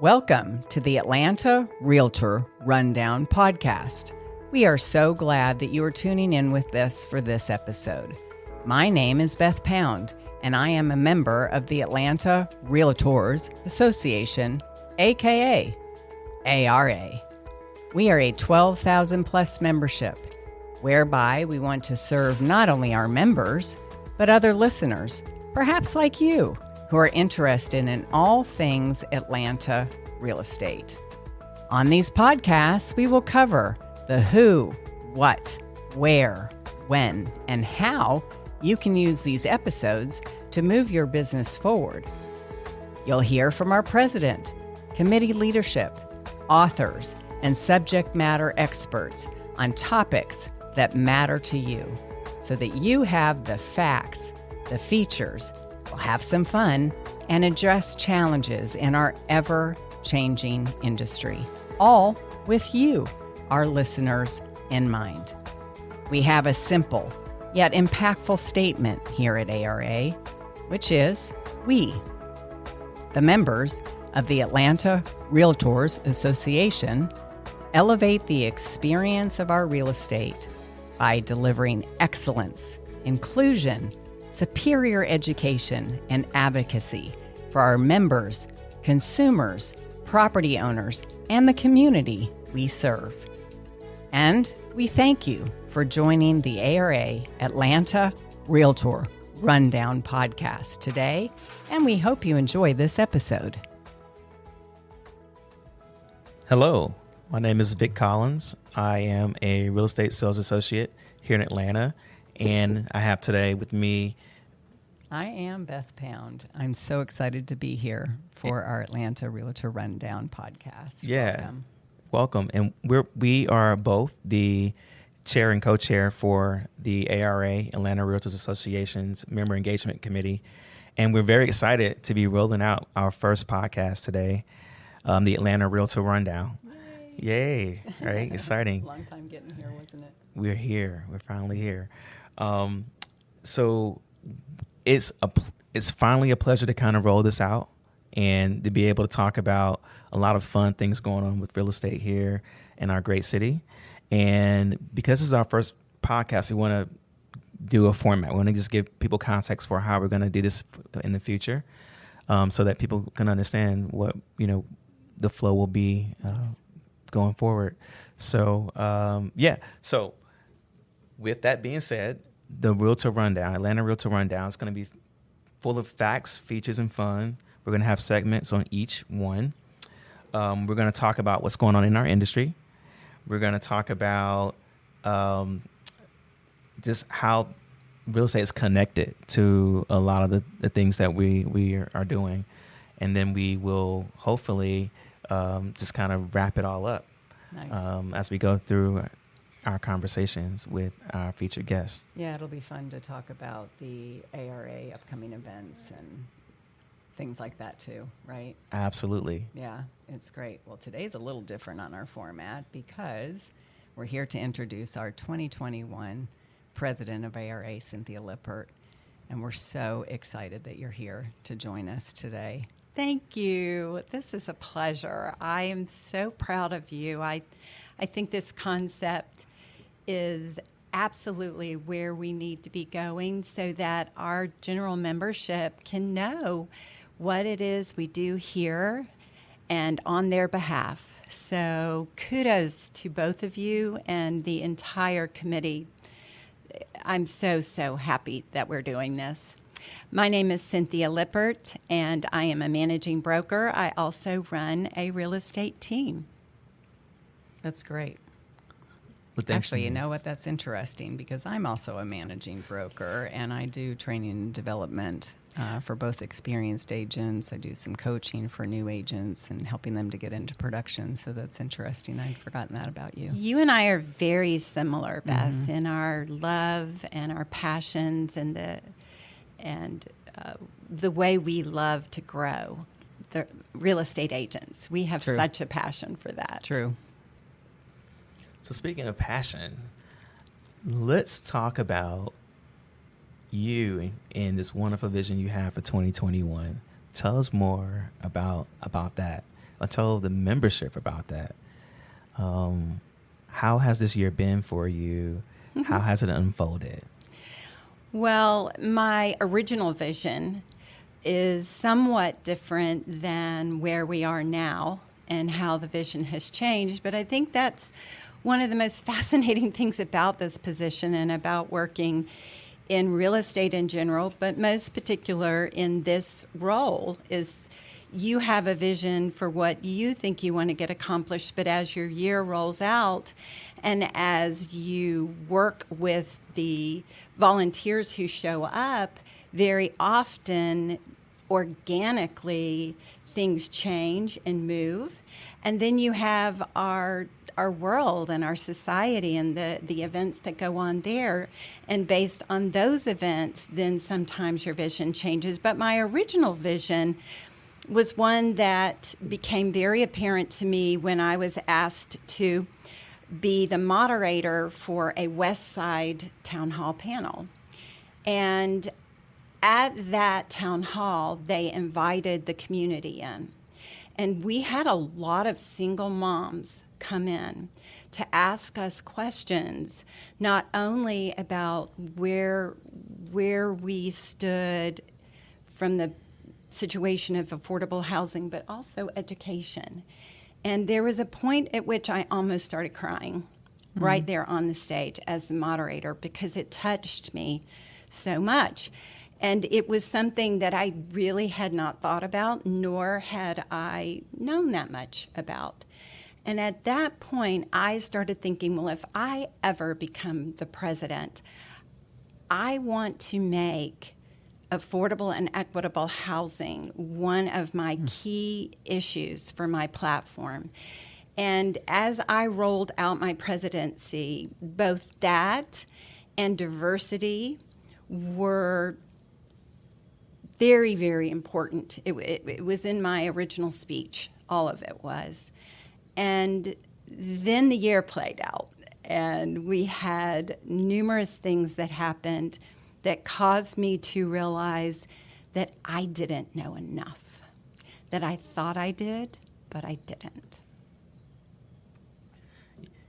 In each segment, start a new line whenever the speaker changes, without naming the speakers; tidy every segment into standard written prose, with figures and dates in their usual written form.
Welcome to the Atlanta Realtor Rundown podcast. We are so glad that you are tuning in with us for this episode. My name is Beth Pound, and I am a member of the Atlanta Realtors Association, aka ARA. We are a 12,000 plus membership, whereby we want to serve not only our members, but other listeners, perhaps like you, who are interested in all things Atlanta real estate. On these podcasts, we will cover the who, what, where, when, and how you can use these episodes to move your business forward. You'll hear from our president, committee leadership, authors, and subject matter experts on topics that matter to you so that you have the facts, the features, we'll have some fun, and address challenges in our ever-changing industry, all with you, our listeners, in mind. We have a simple yet impactful statement here at ARA, which is we, the members of the Atlanta Realtors Association, elevate the experience of our real estate by delivering excellence, inclusion, superior education, and advocacy for our members, consumers, property owners, and the community we serve. And we thank you for joining the ARA Atlanta Realtor Rundown podcast today, and we hope you enjoy this episode.
Hello, my name is Vic Collins. I am a real estate sales associate here in Atlanta, and I have today with me...
I am Beth Pound. I'm so excited to be here for our Atlanta Realtor Rundown podcast.
Yeah, welcome. And we are both the chair and co-chair for the ARA, Atlanta Realtors Association's Member Engagement Committee, and we're very excited to be rolling out our first podcast today, the Atlanta Realtor Rundown. Yay, right? Exciting.
Long time getting here, wasn't it?
We're here. We're finally here. So it's finally a pleasure to kind of roll this out and to be able to talk about a lot of fun things going on with real estate here in our great city. And because this is our first podcast, we want to do a format. We want to just give people context for how we're going to do this in the future, so that people can understand what, the flow will be going forward. So, So with that being said, the Realtor Rundown, Atlanta Realtor Rundown, is going to be full of facts, features, and fun. We're going to have segments on each one. We're going to talk about what's going on in our industry. We're going to talk about just how real estate is connected to a lot of the things that we are doing. And then we will hopefully just kind of wrap it all up.
Nice.
As we go through our conversations with our featured guests.
Yeah, it'll be fun to talk about the ARA upcoming events and things like that too, right?
Absolutely.
Yeah, it's great. Well, today's a little different on our format because we're here to introduce our 2021 president of ARA, Cynthia Lippert, and we're so excited that you're here to join us today.
Thank you. This is a pleasure. I am so proud of you. I think this concept is absolutely where we need to be going so that our general membership can know what it is we do here and on their behalf. So kudos to both of you and the entire committee. I'm so happy that we're doing this. My name is Cynthia Lippert, and I am a managing broker. I also run a real estate team.
That's great.
Well,
actually, you know what? That's interesting because I'm also a managing broker, and I do training and development for both experienced agents. I do some coaching for new agents and helping them to get into production. So that's interesting. I'd forgotten that about you.
You and I are very similar, Beth, in our love and our passions and the way we love to grow the real estate agents. We have
True.
Such a passion for that.
True.
So speaking of passion, let's talk about you and this wonderful vision you have for 2021. Tell us more about that. tell the membership about that. How has this year been for you? How has it unfolded?
Well, my original vision is somewhat different than where we are now and how the vision has changed. But I think that's one of the most fascinating things about this position and about working in real estate in general, but most particular in this role, is you have a vision for what you think you want to get accomplished, but as your year rolls out and as you work with the volunteers who show up, very often organically things change and move. And then you have our world and our society and the events that go on there. And based on those events, then sometimes your vision changes. But my original vision was one that became very apparent to me when I was asked to be the moderator for a West Side town hall panel. And at that town hall, they invited the community in. And we had a lot of single moms come in to ask us questions, not only about where we stood from the situation of affordable housing, but also education. And there was a point at which I almost started crying right there on the stage as the moderator, because it touched me so much. And it was something that I really had not thought about, nor had I known that much about. And at that point, I started thinking, well, if I ever become the president, I want to make affordable and equitable housing one of my key issues for my platform. And as I rolled out my presidency, both that and diversity were very, very important. It was in my original speech, all of it was. And then the year played out, and we had numerous things that happened that caused me to realize that I didn't know enough, that I thought I did, but I didn't.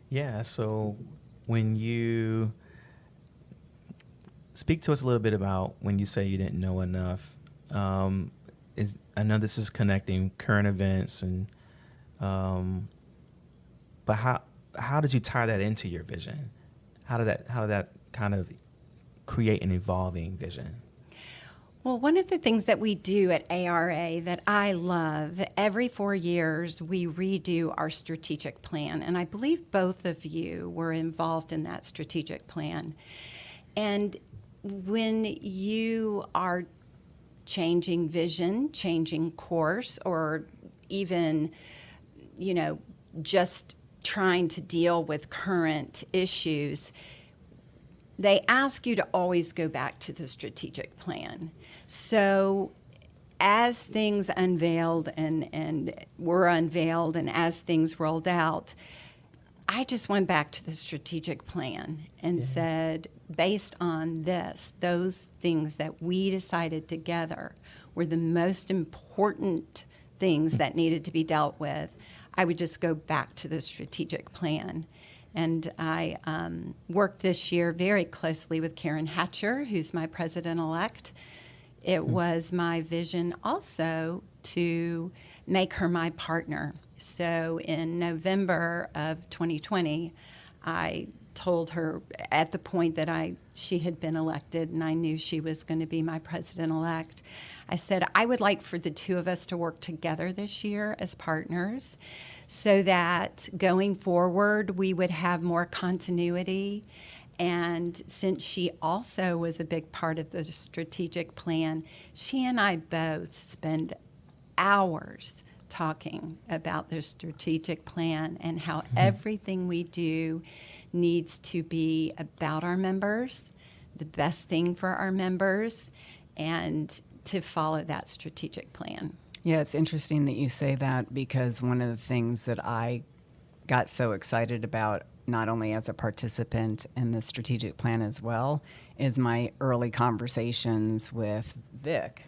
Yeah, so when you speak to us a little bit about when you say you didn't know enough, I know this is connecting current events, and but how did you tie that into your vision? How did that kind of create an evolving vision?
Well, one of the things that we do at ARA that I love, every 4 years we redo our strategic plan. And I believe both of you were involved in that strategic plan. And when you are changing vision, changing course, or even, just trying to deal with current issues, they ask you to always go back to the strategic plan. So as things unveiled and were unveiled, and as things rolled out, I just went back to the strategic plan and said, based on those things that we decided together were the most important things that needed to be dealt with, I would just go back to the strategic plan. And I worked this year very closely with Karen Hatcher, who's my president-elect. It was my vision also to make her my partner. So in November of 2020, I told her at the point that she had been elected and I knew she was going to be my president-elect, I said, I would like for the two of us to work together this year as partners so that going forward we would have more continuity. And since she also was a big part of the strategic plan, she and I both spend hours talking about the strategic plan and how everything we do needs to be about our members, the best thing for our members, and to follow that strategic plan.
Yeah, it's interesting that you say that, because one of the things that I got so excited about, not only as a participant in the strategic plan as well, is my early conversations with Vic.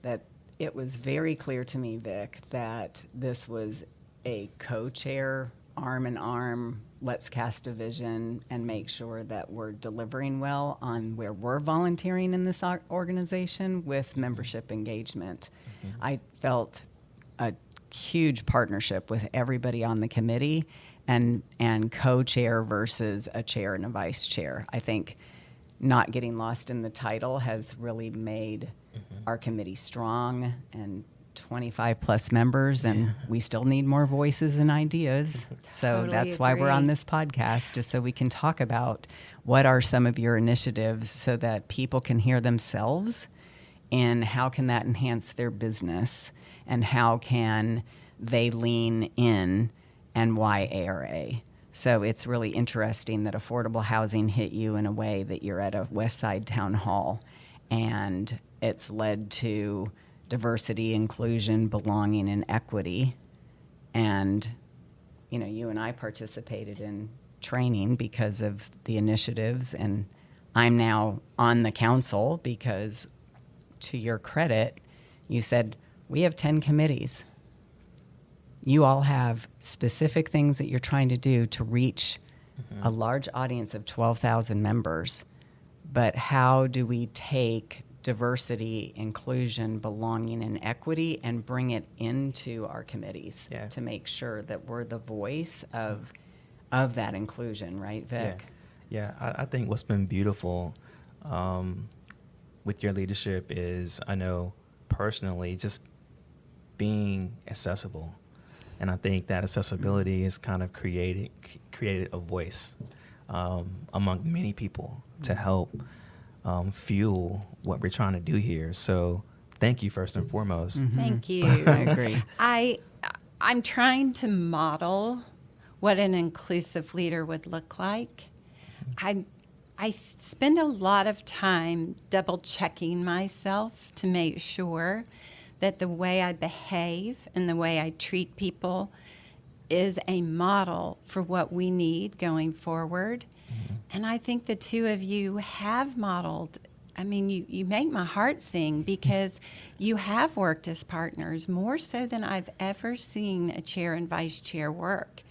That it was very clear to me, Vic, that this was a co-chair, arm in arm, let's cast a vision and make sure that we're delivering well on where we're volunteering in this organization with membership engagement. I felt a huge partnership with everybody on the committee, and co-chair versus a chair and a vice chair. I think not getting lost in the title has really made our committee strong, and 25 plus members, and we still need more voices and ideas. So
Totally
that's why we're on
agree.
this podcast, just so we can talk about what are some of your initiatives so that people can hear themselves, and how can that enhance their business, and how can they lean in, and why ARA. So it's really interesting that affordable housing hit you in a way that you're at a West Side town hall, and it's led to diversity, inclusion, belonging, and equity. And, you know, you and I participated in training because of the initiatives, and I'm now on the council because, to your credit, you said, we have 10 committees. You all have specific things that you're trying to do to reach a large audience of 12,000 members. But how do we take diversity, inclusion, belonging, and equity and bring it into our committees to make sure that we're the voice of that inclusion, right, Vic?
Yeah, I think what's been beautiful with your leadership is, I know personally, just being accessible. And I think that accessibility has kind of created a voice among many people to help fuel what we're trying to do here. So thank you, first and foremost.
Thank you.
I agree.
I'm trying to model what an inclusive leader would look like. I spend a lot of time double checking myself to make sure that the way I behave and the way I treat people is a model for what we need going forward. And I think the two of you have modeled. I mean, you make my heart sing, because you have worked as partners more so than I've ever seen a chair and vice chair work.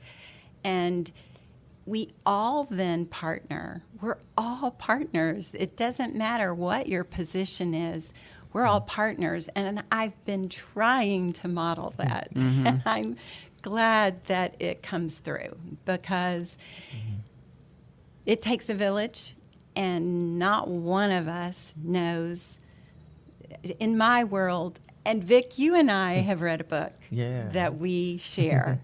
And we all then partner. We're all partners. It doesn't matter what your position is. We're all partners, and I've been trying to model that. And I'm glad that it comes through, because it takes a village, and not one of us knows. In my world, and Vic, you and I have read a book that we share.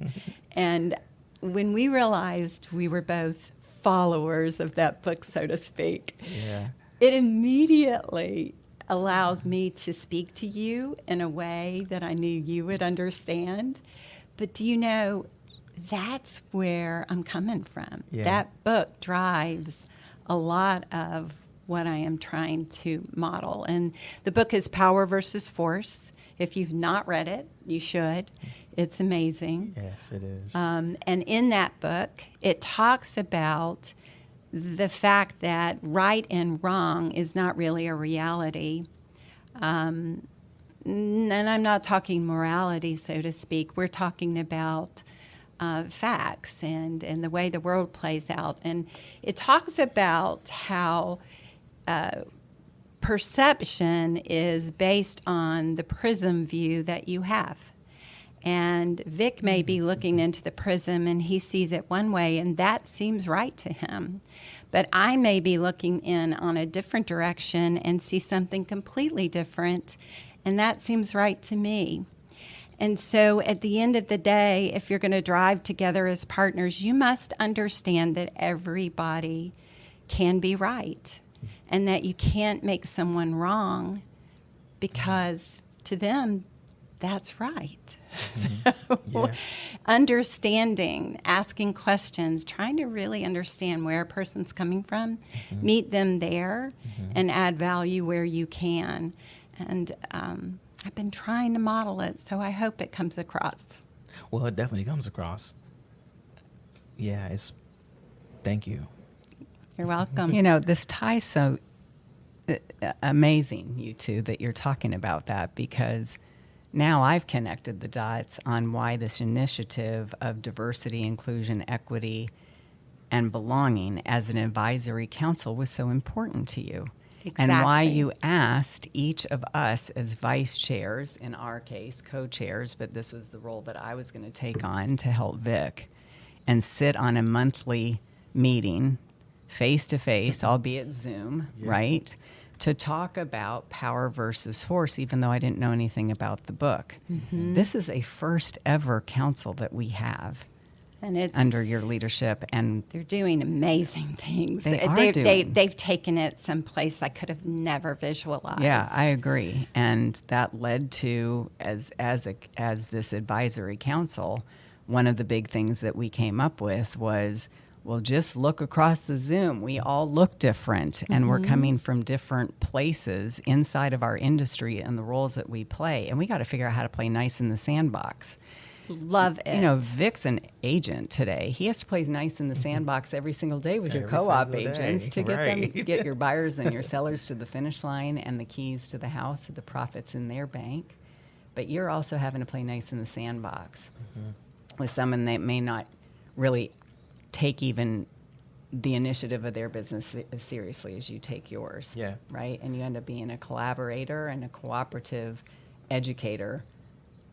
And when we realized we were both followers of that book, so to speak, it immediately allowed me to speak to you in a way that I knew you would understand. But do you know, that's where I'm coming from. That book drives a lot of what I am trying to model. And the book is Power versus Force. If you've not read it, you should. It's amazing.
Yes, it is.
And in that book, it talks about the fact that right and wrong is not really a reality. And I'm not talking morality, so to speak. We're talking about facts and the way the world plays out. And it talks about how perception is based on the prism view that you have. And Vic may be looking into the prism and he sees it one way, and that seems right to him. But I may be looking in on a different direction and see something completely different, and that seems right to me. And so at the end of the day, if you're going to drive together as partners, you must understand that everybody can be right, and that you can't make someone wrong because to them, that's right. So, understanding, asking questions, trying to really understand where a person's coming from, meet them there, and add value where you can. And I've been trying to model it, so I hope it comes across.
Well, it definitely comes across. Thank you.
You're welcome.
You know, this ties so amazing, you two, that you're talking about that, because now I've connected the dots on why this initiative of diversity, inclusion, equity, and belonging as an advisory council was so important to you.
Exactly.
And why you asked each of us as vice chairs, in our case, co-chairs, but this was the role that I was going to take on to help Vic, and sit on a monthly meeting, face-to-face, albeit Zoom, right, to talk about power versus force, even though I didn't know anything about the book. This is a first ever council that we have. And it's under your leadership, and
they're doing amazing things. They've taken it someplace I could have never visualized.
Yeah, I agree, and that led to as this advisory council, one of the big things that we came up with was, well, just look across the Zoom. We all look different, and we're coming from different places inside of our industry and the roles that we play, and we got to figure out how to play nice in the sandbox.
Love it.
You know, Vic's an agent today. He has to play nice in the sandbox every single day with your co-op agents to get your buyers and your sellers to the finish line and the keys to the house or the profits in their bank. But you're also having to play nice in the sandbox with someone that may not really take even the initiative of their business as seriously as you take yours.
Yeah.
Right? And you end up being a collaborator and a cooperative educator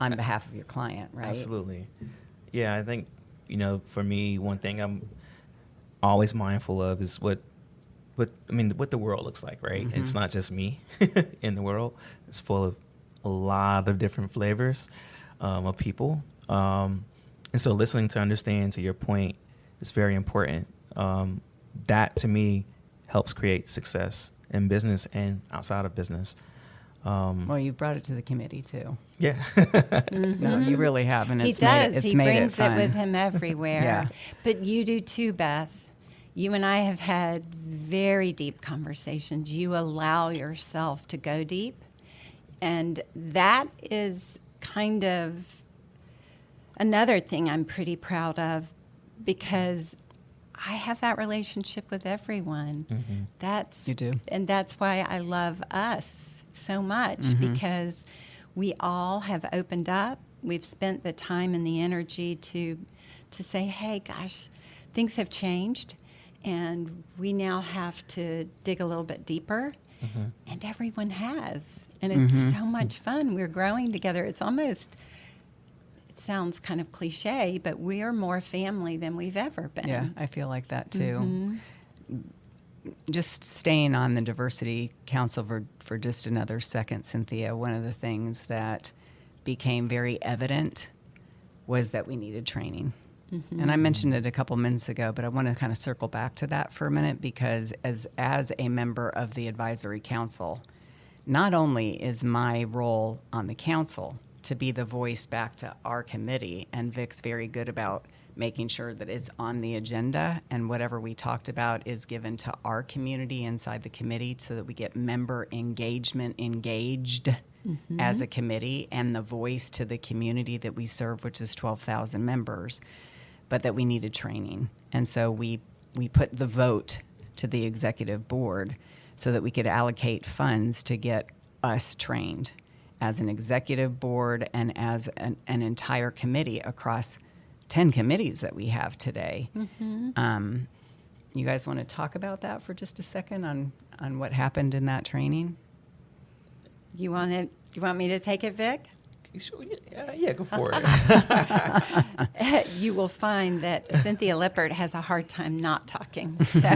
on behalf of your client, right?
Absolutely. Yeah, I think, for me, one thing I'm always mindful of is what the world looks like, right? It's not just me in the world. It's full of a lot of different flavors of people. And so listening to understand, to your point, is very important. That, to me, helps create success in business and outside of business.
Well, you brought it to the committee too.
Yeah.
No, you really have, and
He
it's
does.
Made it,
He brings it with him everywhere.
Yeah.
But you do too, Beth. You and I have had very deep conversations. You allow yourself to go deep, and that is kind of another thing I'm pretty proud of, because I have that relationship with everyone.
You do.
And that's why I love us so much, because we all have opened up. We've spent the time and the energy to say, hey, gosh, things have changed, and we now have to dig a little bit deeper. And everyone has. And it's so much fun. We're growing together. It sounds kind of cliche, but we are more family than we've ever been.
Yeah, I feel like that too. Just staying on the Diversity Council for just another second, Cynthia, one of the things that became very evident was that we needed training. And I mentioned it a couple minutes ago, but I want to kind of circle back to that for a minute, because as a member of the Advisory Council, not only is my role on the council to be the voice back to our committee, and Vic's very good about making sure that it's on the agenda, and whatever we talked about is given to our community inside the committee, so that we get member engagement engaged as a committee, and the voice to the community that we serve, which is 12,000 members, but that we needed training. And so we put the vote to the executive board so that we could allocate funds to get us trained as an executive board and as an entire committee across 10 committees that we have today. You guys want to talk about that for just a second on what happened in that training?
You want me to take it, Vic?
Yeah, go for it.
You will find that Cynthia Lippert has a hard time not talking. So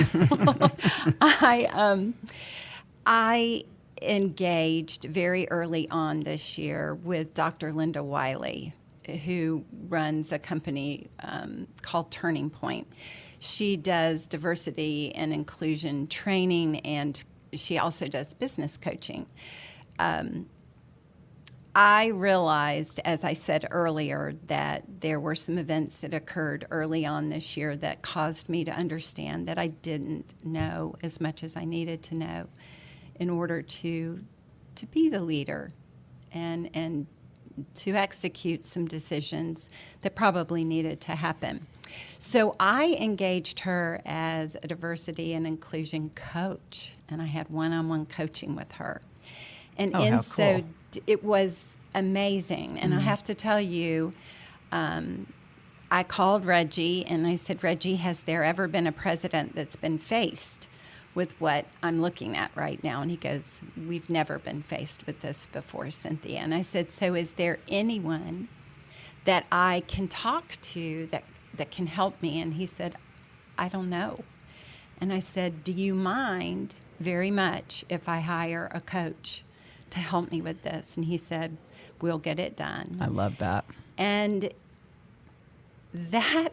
I engaged very early on this year with Dr. Linda Wiley, who runs a company called Turning Point. She does diversity and inclusion training, and she also does business coaching. I realized, as I said earlier, that there were some events that occurred early on this year that caused me to understand that I didn't know as much as I needed to know in order to be the leader and to execute some decisions that probably needed to happen. So I engaged her as a diversity and inclusion coach, and I had one-on-one coaching with her. And
how cool.
it was amazing. And I have to tell you, I called Reggie and I said, Reggie, has there ever been a president that's been faced with what I'm looking at right now? And he goes, we've never been faced with this before, Cynthia. And I said, so is there anyone that I can talk to that can help me? And he said, I don't know. And I said, do you mind very much if I hire a coach to help me with this? And he said, we'll get it done.
I love that.
And that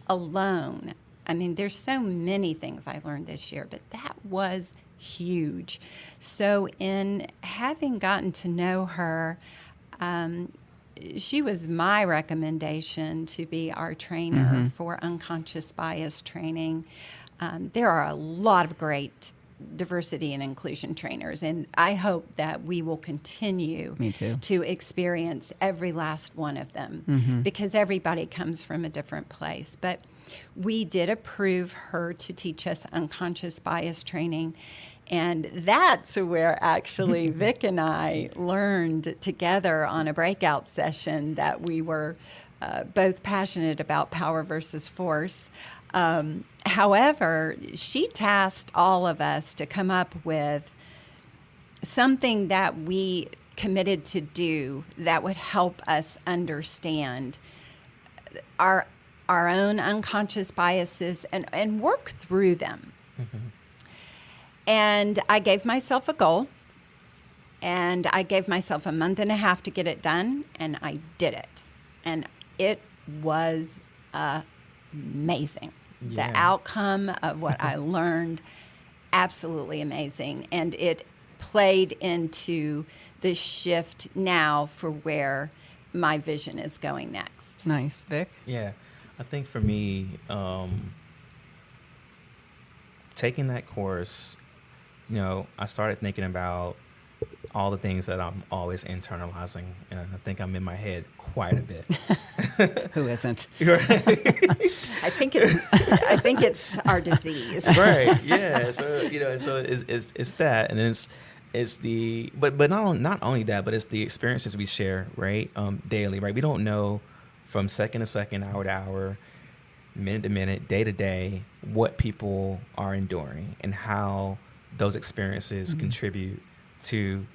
alone, I mean, there's so many things I learned this year, but that was huge. So in having gotten to know her, she was my recommendation to be our trainer for unconscious bias training. There are a lot of great diversity and inclusion trainers, and I hope that we will continue
Me too.
to experience every last one of them because everybody comes from a different place. But we did approve her to teach us unconscious bias training, and that's where actually Vic and I learned together on a breakout session that we were both passionate about power versus force. However, she tasked all of us to come up with something that we committed to do that would help us understand our own unconscious biases and work through them. And I gave myself a goal, and I gave myself a month and a half to get it done, and I did it. And it was amazing.
Yeah.
The outcome of what I learned, absolutely amazing. And it played into the shift now for where my vision is going next.
Nice. Vic?
Yeah, I think for me, taking that course, I started thinking about all the things that I'm always internalizing, and I think I'm in my head quite a bit.
Who isn't?
I think it's our disease.
Right. Yeah. So so it's that, and then it's the but not only that, but it's the experiences we share, right? Daily, right? We don't know from second to second, hour to hour, minute to minute, day to day, what people are enduring and how those experiences contribute to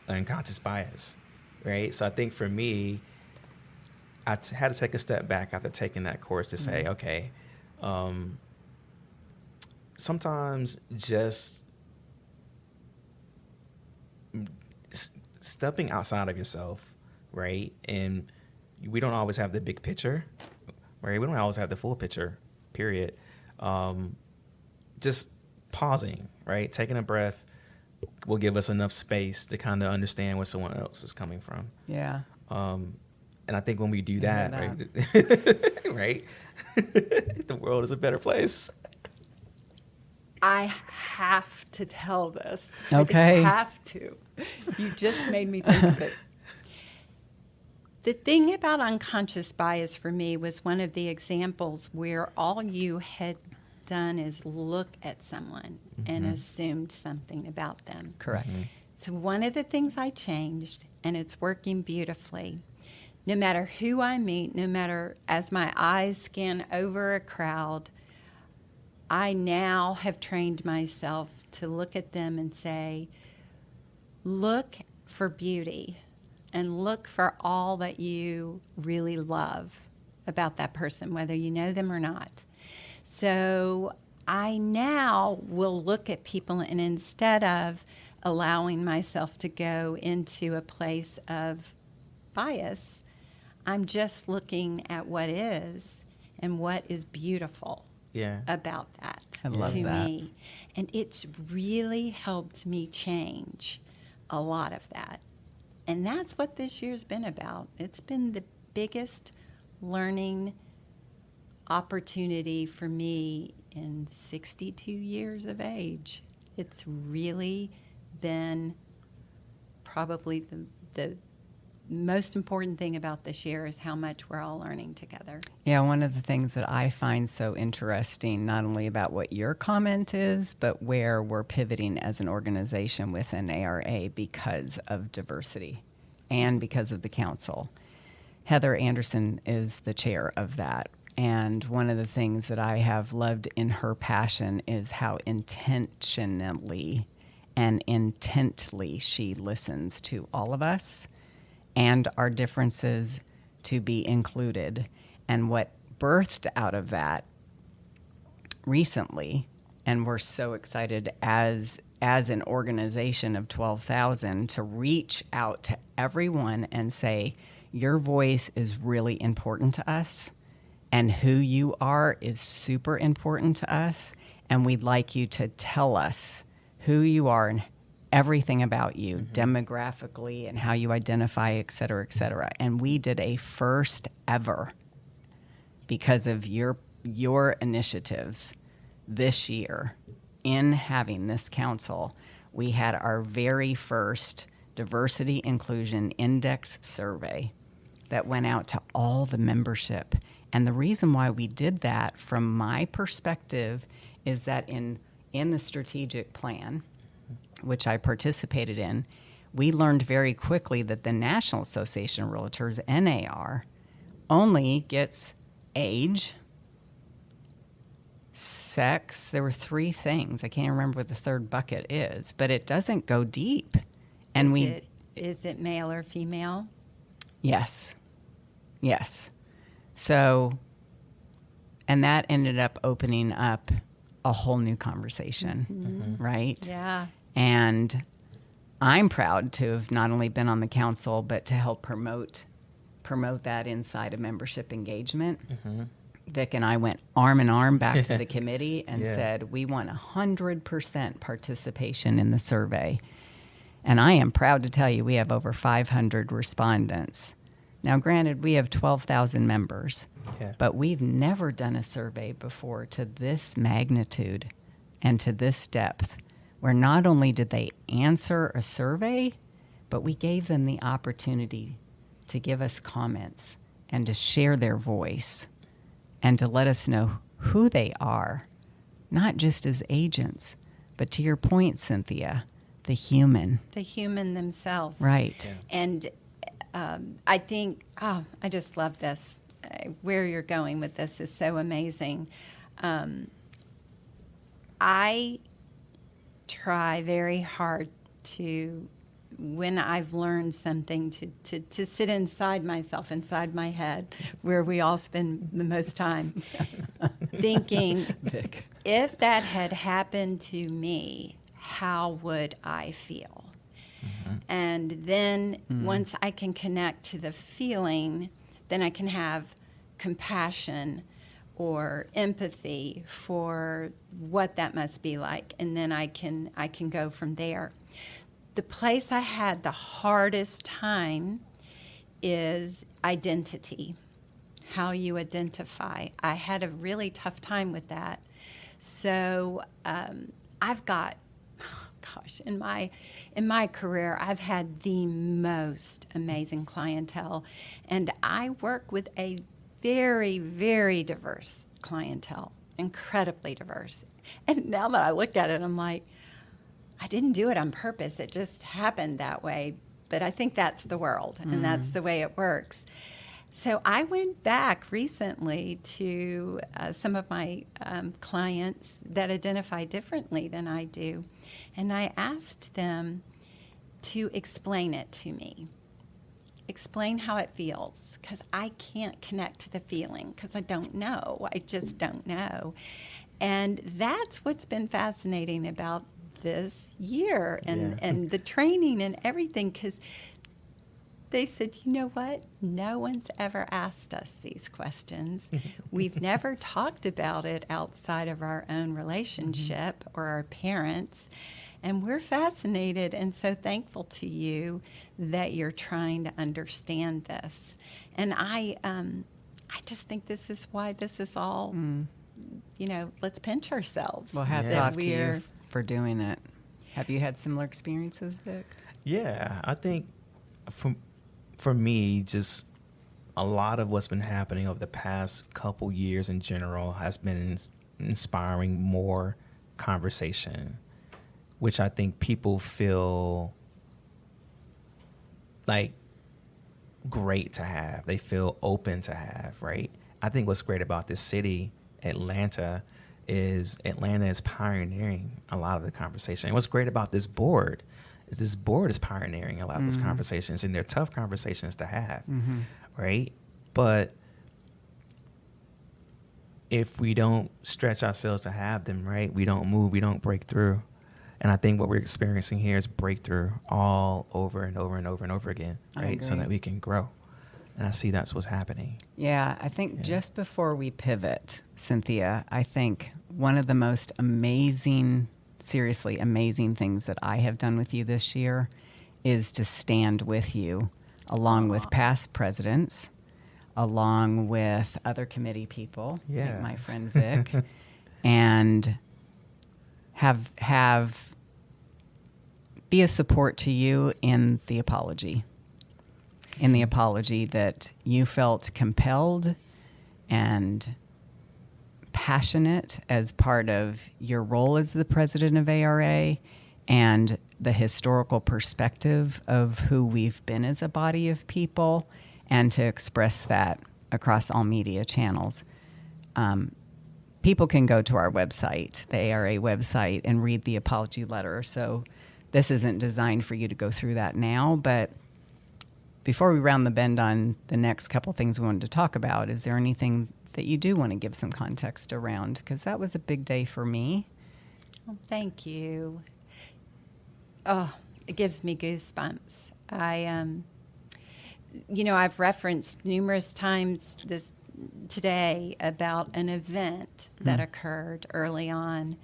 unconscious bias, right? So I think for me, I had to take a step back after taking that course to say, okay, sometimes just stepping outside of yourself, right? And we don't always have the big picture, right? We don't always have the full picture, period. Just pausing, right? Taking a breath will give us enough space to kind of understand where someone else is coming from.
Yeah.
And I think when we do that, right, right, the world is a better place.
I have to tell this.
Okay.
I just have to. You just made me think of it. The thing about unconscious bias for me was one of the examples where all you had done is look at someone and assumed something about them.
Correct.
So one of the things I changed, and it's working beautifully, no matter who I meet, no matter as my eyes scan over a crowd, I now have trained myself to look at them and say, look for beauty and look for all that you really love about that person, whether you know them or not. So I now will look at people, and instead of allowing myself to go into a place of bias, I'm just looking at what is and what is beautiful about that to me. And it's really helped me change a lot of that. And that's what this year's been about. It's been the biggest learning opportunity for me in 62 years of age. It's really been probably the most important thing about this year is how much we're all learning together.
Yeah, one of the things that I find so interesting, not only about what your comment is, but where we're pivoting as an organization within ARA because of diversity and because of the council. Heather Anderson is the chair of that. And one of the things that I have loved in her passion is how intentionally and intently she listens to all of us and our differences to be included. And what birthed out of that recently, and we're so excited as an organization of 12,000 to reach out to everyone and say, your voice is really important to us, and who you are is super important to us, and we'd like you to tell us who you are and everything about you, demographically and how you identify, et cetera, et cetera. And we did a first ever because of your initiatives this year in having this council. We had our very first diversity inclusion index survey that went out to all the membership. And the reason why we did that, from my perspective, is that in the strategic plan, which I participated in, we learned very quickly that the National Association of Realtors, NAR, only gets age, sex. There were 3 things. I can't remember what the third bucket is, but it doesn't go deep. And
is it male or female?
Yes. So, and that ended up opening up a whole new conversation, right?
Yeah.
And I'm proud to have not only been on the council, but to help promote that inside of membership engagement. Vic and I went arm in arm back to the committee and said, we want 100% participation in the survey. And I am proud to tell you we have over 500 respondents. Now, granted, we have 12,000 members, but we've never done a survey before to this magnitude and to this depth, where not only did they answer a survey, but we gave them the opportunity to give us comments and to share their voice and to let us know who they are, not just as agents, but to your point, Cynthia, the human.
The human themselves.
Right.
Yeah.
And I think, I just love this. Where you're going with this is so amazing. I try very hard to, when I've learned something, to sit inside myself, inside my head, where we all spend the most time, thinking, if that had happened to me, how would I feel? And then once I can connect to the feeling, then I can have compassion or empathy for what that must be like, and then I can go from there. The place I had the hardest time is identity, how you identify. I had a really tough time with that. So I've got, in my career, I've had the most amazing clientele, and I work with a very, very diverse clientele, incredibly diverse. And now that I look at it, I'm like, I didn't do it on purpose. It just happened that way. But I think that's the world, and that's the way it works. So I went back recently to some of my clients that identify differently than I do, and I asked them to explain it to me. Explain how it feels, because I can't connect to the feeling, because I don't know. I just don't know. And that's what's been fascinating about this year and the training and everything, because they said, you know what? No one's ever asked us these questions. We've never talked about it outside of our own relationship or our parents. And we're fascinated and so thankful to you that you're trying to understand this. And I just think this is why this is all, let's pinch ourselves.
Well, hats off to you for doing it. Have you had similar experiences, Vic?
Yeah, I think for me, just a lot of what's been happening over the past couple years in general has been inspiring more conversation, which I think people feel like great to have. They feel open to have, right? I think what's great about this city, Atlanta is pioneering a lot of the conversation. And what's great about this board is pioneering a lot of those conversations, and they're tough conversations to have, right? But if we don't stretch ourselves to have them, right, we don't move, we don't break through. And I think what we're experiencing here is breakthrough all over and over and over and over again, right? So that we can grow. And I see that's what's happening.
Yeah, I think just before we pivot, Cynthia, I think one of the most amazing, seriously amazing things that I have done with you this year is to stand with you, along with past presidents, along with other committee people, like my friend Vic, and have be a support to you in the apology. In the apology that you felt compelled and passionate as part of your role as the president of ARA and the historical perspective of who we've been as a body of people, and to express that across all media channels. People can go to our website, the ARA website, and read the apology letter. So this isn't designed for you to go through that now, but before we round the bend on the next couple things we wanted to talk about, is there anything that you do want to give some context around? Because that was a big day for me.
Well, thank you. Oh, it gives me goosebumps. I've referenced numerous times today about an event that occurred early on.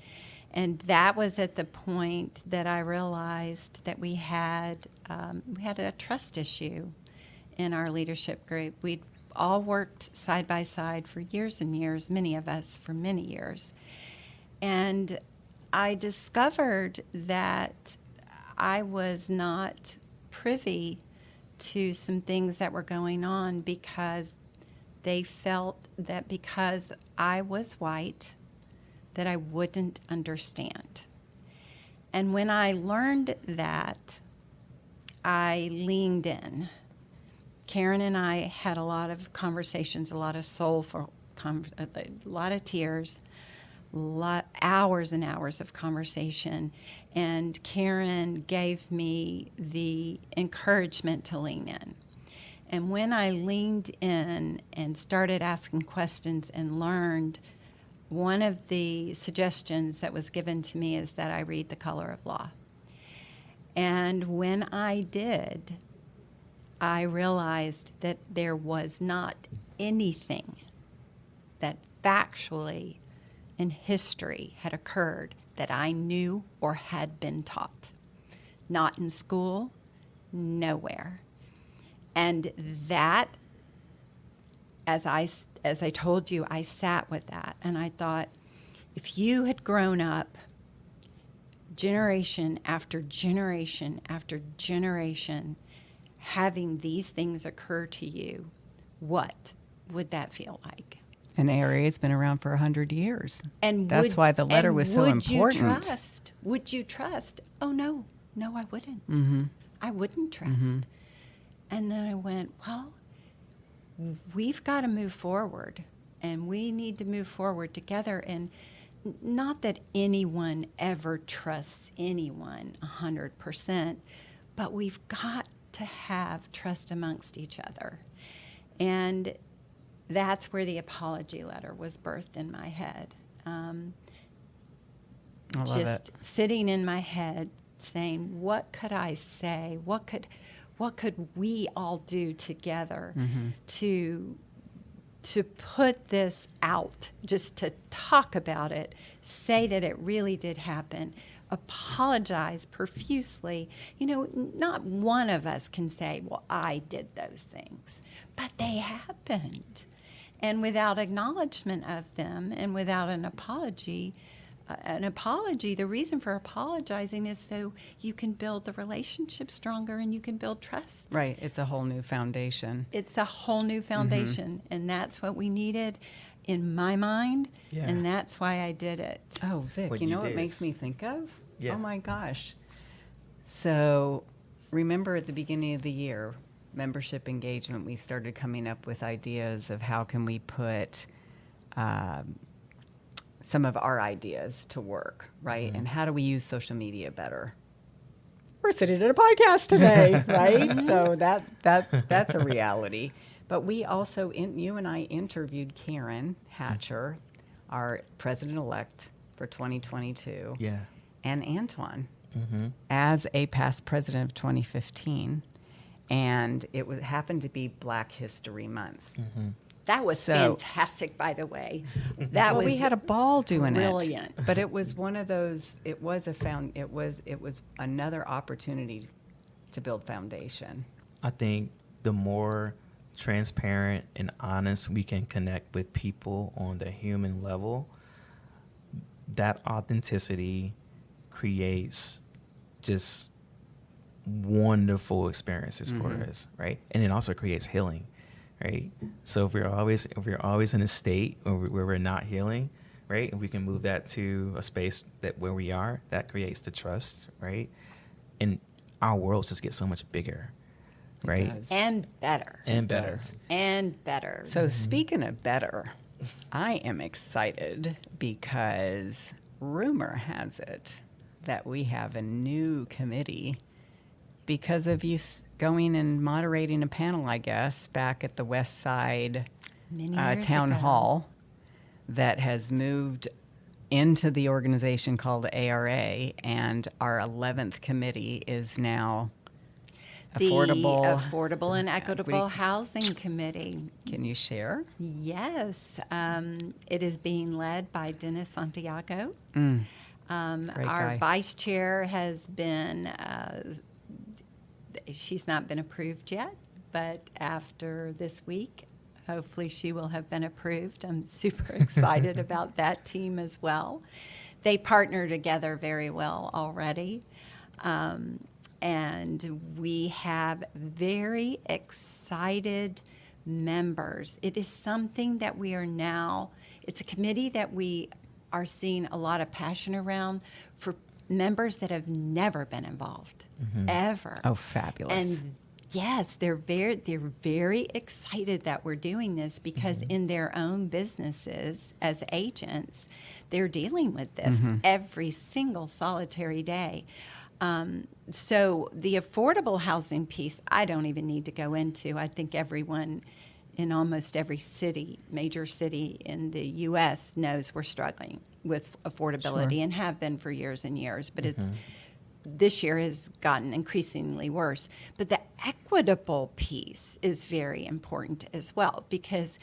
And that was at the point that I realized that we had a trust issue in our leadership group. We'd all worked side by side for years and years, many of us for many years. And I discovered that I was not privy to some things that were going on because they felt that because I was white, that I wouldn't understand. And when I learned that, I leaned in. Karen and I had a lot of conversations, a lot of soulful, a lot of tears, hours and hours of conversation. And Karen gave me the encouragement to lean in. And when I leaned in and started asking questions and learned, one of the suggestions that was given to me is that I read The Color of Law. And when I did, I realized that there was not anything that factually in history had occurred that I knew or had been taught. Not in school, nowhere. And that, as I told you, I sat with that and I thought, if you had grown up generation after generation after generation having these things occur to you, what would that feel like?
And ARA has been around for 100 years.
And
that's why the letter was so important.
Would you trust? Oh, no, I wouldn't.
Mm-hmm.
I wouldn't trust. Mm-hmm. And then I went, well, we've got to move forward, and we need to move forward together. And not that anyone ever trusts anyone 100%, but we've got to have trust amongst each other. And that's where the apology letter was birthed in my head.
I love
just
it.
Sitting in my head saying, what could I say? What could we all do together to put this out, just to talk about it, say that it really did happen, apologize profusely. Not one of us can say, well, I did those things, but they happened. And without acknowledgement of them and without an apology, an apology, the reason for apologizing is so you can build the relationship stronger and you can build trust.
Right. It's a whole new foundation.
It's a whole new foundation, and that's what we needed in my mind, and that's why I did it.
Oh, Vic,
What
you
you
know what
did
it makes
is-
me think of?
Yeah.
Oh, my gosh. So remember at the beginning of the year, membership engagement, we started coming up with ideas of how can we put some of our ideas to work, right? And how do we use social media better? We're sitting at a podcast today, right? So that's a reality. But we also, you and I interviewed Karen Hatcher, our president-elect for 2022,
Yeah.
and Antoine
Mm-hmm.
as a past president of 2015. And it happened to be Black History Month.
Mm-hmm.
That was
So-
fantastic, by the way. That
Well,
was
we had a ball doing
brilliant.
it. But it was one of those. It was another opportunity to build foundation.
I think the more transparent and honest we can connect with people on the human level, that authenticity creates just wonderful experiences for us, right? And it also creates healing, right? So if we're always in a state where we're not healing, right, and we can move that to a space where we are, that creates the trust, right? And our worlds just get so much bigger, right?
does.
and better.
And
It
better.
does.
And better.
So speaking of better, I am excited because rumor has it that we have a new committee because of you going and moderating a panel, I guess, back at the West Side
Many years
Town
ago.
Hall that has moved into the organization called ARA, and our 11th committee is now
The
affordable.
and Equitable Housing Committee.
Can you share?
Yes, it is being led by Dennis Santiago.
Great
Our
guy.
vice chair has been, she's not been approved yet, but after this week, hopefully she will have been approved. I'm super excited about that team as well. They partner together very well already. And we have very excited members. It is something that we are now, it's a committee that we are seeing a lot of passion around for members that have never been involved, ever.
Oh, fabulous.
And yes, they're very excited that we're doing this because in their own businesses as agents, they're dealing with this every single solitary day. So the affordable housing piece, I don't even need to go into. I think everyone in almost every city, major city in the U.S. knows we're struggling with affordability and have been for years and years. But it's this year has gotten increasingly worse. But the equitable piece is very important as well because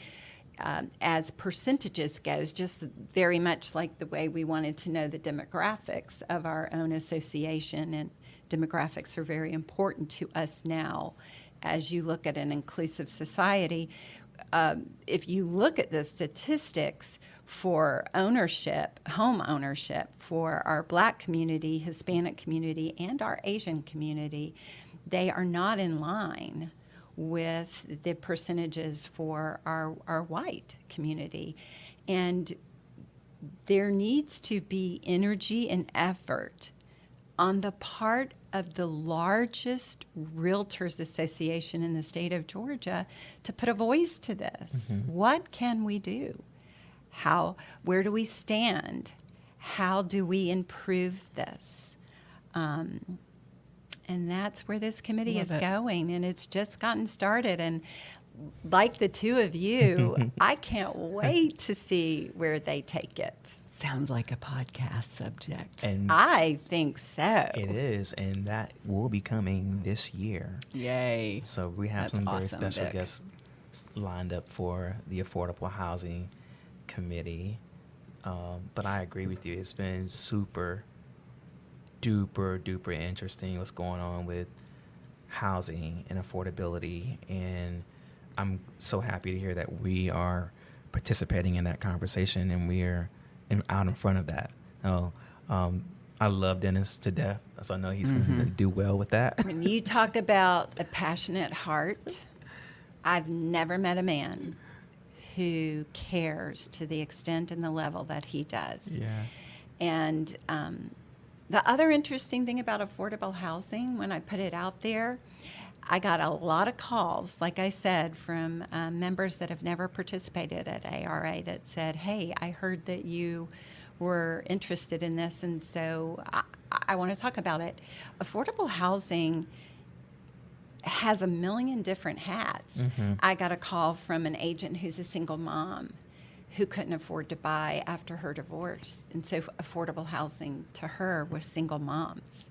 as percentages goes, just very much like the way we wanted to know the demographics of our own association, and demographics are very important to us now as you look at an inclusive society. If you look at the statistics for ownership, home ownership for our Black community, Hispanic community, and our Asian community, they are not in line with the percentages for our white community. And there needs to be energy and effort on the part of the largest realtors association in the state of Georgia to put a voice to this. What can we do? Where do we stand? How do we improve this? And that's where this committee
Love
is
it.
going, and it's just gotten started. And like the two of you, I can't wait to see where they take it.
Sounds like a podcast subject.
And
I think so.
it is, and that will be coming this year.
Yay.
So we have
That's
some very
awesome,
special
Vic.
guests lined up for the Affordable Housing Committee. But I agree with you. It's been super duper interesting what's going on with housing and affordability. And I'm so happy to hear that we are participating in that conversation and we are out in front of that, Oh, I love Dennis to death, so I know he's going to do well with that.
When you talk about a passionate heart, I've never met a man who cares to the extent and the level that he does.
Yeah.
And the other interesting thing about affordable housing, when I put it out there, I got a lot of calls, like I said, from members that have never participated at ARA that said, hey, I heard that you were interested in this, and so I want to talk about it. Affordable housing has a million different hats. I got a call from an agent who's a single mom who couldn't afford to buy after her divorce, and so affordable housing to her was single moms.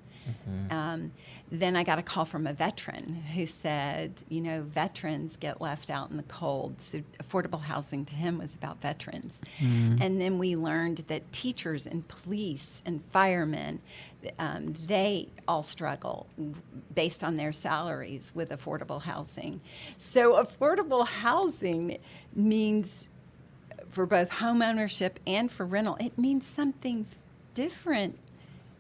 Then I got a call from a veteran who said, veterans get left out in the cold. So affordable housing to him was about veterans. And then we learned that teachers and police and firemen, they all struggle based on their salaries with affordable housing. So affordable housing means, for both home ownership and for rental, it means something different.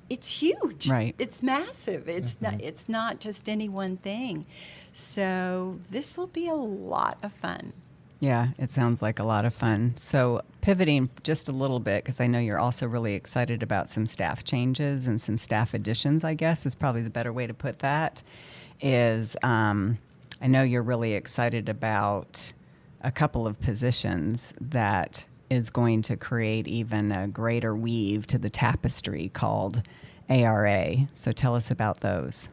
It's huge.
Right.
It's massive. It's not just any one thing. So this will be a lot of fun.
Yeah, it sounds like a lot of fun. So pivoting just a little bit, because I know you're also really excited about some staff changes and some staff additions, I guess is probably the better way to put that, is I know you're really excited about a couple of positions that is going to create even a greater weave to the tapestry called ARA. So tell us about those.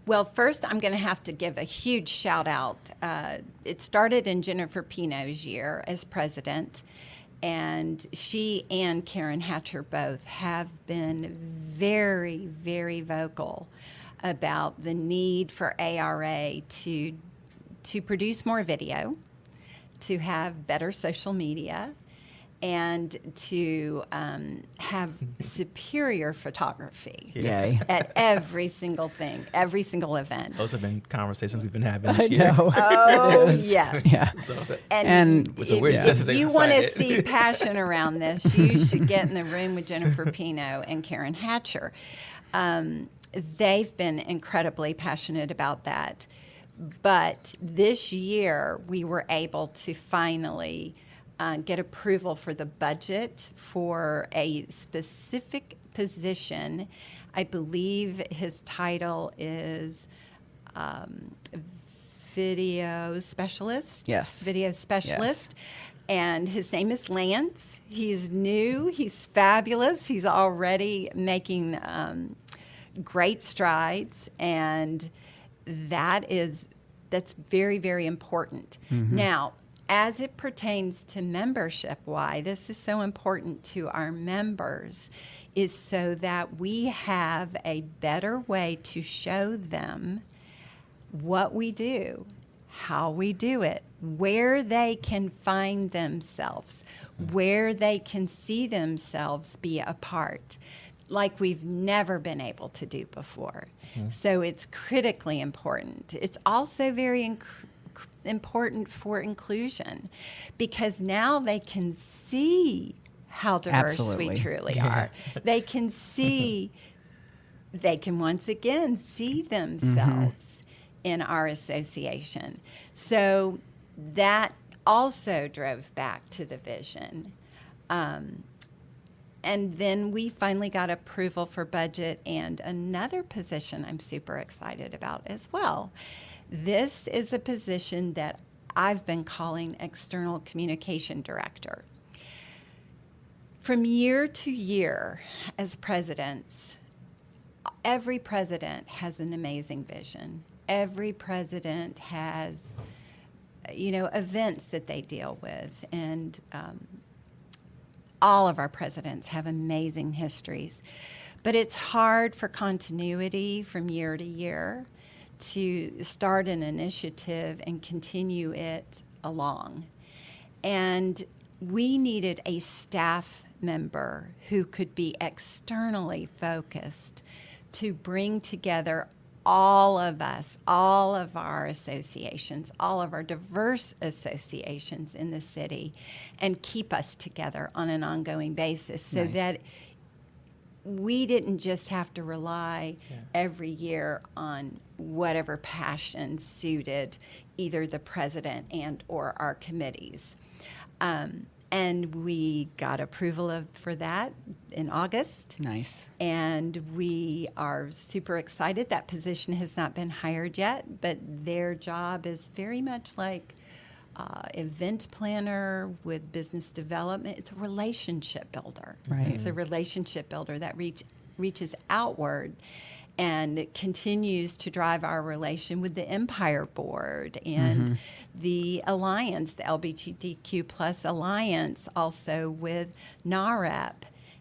Well, first, I'm going to have to give a huge shout out. It started in Jennifer Pino's year as president, and she and Karen Hatcher both have been very, very vocal about the need for ARA to produce more video, to have better social media, and to have superior photography at every single thing, every single event.
Those have been conversations we've been having this year.
Oh, yes.
Yeah.
And
so we're just
if you want to see passion around this, you should get in the room with Jennifer Pino and Karen Hatcher. They've been incredibly passionate about that. But this year, we were able to finally get approval for the budget for a specific position. I believe his title is video specialist.
Yes.
Video specialist. Yes. And his name is Lance. He's new. He's fabulous. He's already making great strides. And that's very, very important. Now, as it pertains to membership, why this is so important to our members is so that we have a better way to show them what we do, how we do it, where they can find themselves, where they can see themselves be a part, like we've never been able to do before. So it's critically important. It's also very important for inclusion, because now they can see how diverse we truly are. They can see, they can once again see themselves in our association. So that also drove back to the vision. And then we finally got approval for budget and another position I'm super excited about as well. This is a position that I've been calling External Communication Director. From year to year, as presidents, every president has an amazing vision. Every president has, events that they deal with, and all of our presidents have amazing histories. But it's hard for continuity from year to year to start an initiative and continue it along. And we needed a staff member who could be externally focused to bring together all of us, all of our associations, all of our diverse associations in the city, and keep us together on an ongoing basis so that we didn't just have to rely every year on whatever passion suited either the president and or our committees. And we got approval for that in August.
Nice.
And we are super excited. That position has not been hired yet, but their job is very much like event planner with business development. It's a relationship builder.
Right.
It's a relationship builder that reaches outward and it continues to drive our relation with the Empire Board and the Alliance, the LGBTQ plus Alliance, also with NAREP